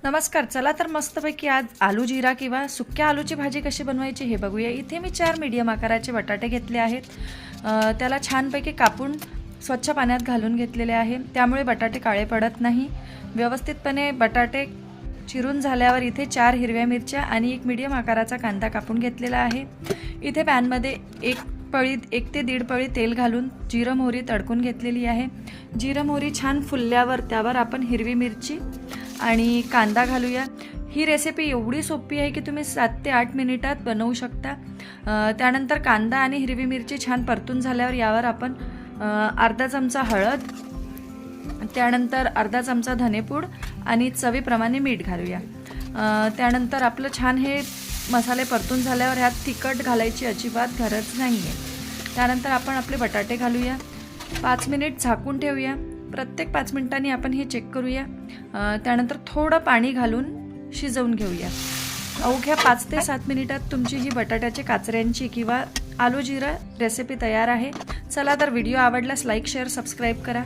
नमस्कार. चला तर मस्तपैकी आज आलू जिरा किंवा सुक्या आलूची भाजी कशी बनवायची हे बघूया. इथे मी 4 मीडियम आकाराचे बटाटे घेतले आहेत. त्याला छानपैकी कापून स्वच्छ पाण्यात घालून घेतलेले आहे, त्यामुळे बटाटे काळे पडत नाही. व्यवस्थितपणे बटाटे चिरून झाल्यावर इथे 4 हिरव्या मिरच्या आणि 1 मीडियम आकाराचा कांदा कापून घेतलेला आहे. इथे पॅनमध्ये 1 ते 1.5 पळी तेल घालून जिरं मोहरी तडकून घेतलेली आहे. जिरं मोहरी छान फुलल्यावर त्यावर आपण हिरवी मिरची आणि कांदा घालूया. ही रेसिपी एवढी सोपी आहे की तुम्ही 7 ते 8 मिनिटात बनवू शकता. त्यानंतर कांदा आणि हिरवी मिरची छान परतून झाल्यावर यावर आपण अर्धा चमचा हळद, त्यानंतर अर्धा चमचा धनेपूड आणि चवीप्रमाणे मीठ घालूया. त्यानंतर आपलं छान हे मसाले परतून झाल्यावर ह्यात तिखट घालायची अजिबात गरज नाही आहे. त्यानंतर आपण आपले बटाटे घालूया. 5 मिनिट झाकून ठेवूया. प्रत्येक 5 मिनिटांनी आपण हे चेक करूया. त्यानंतर थोडं पाणी घालून शिजवून घेऊया. अवघ्या 5 ते 7 मिनिटात तुमची ही बटाट्याच्या काचऱ्यांची किंवा आलू जिरा रेसिपी तयार आहे. चला तर व्हिडिओ आवडल्यास लाईक, शेअर, सबस्क्राईब करा.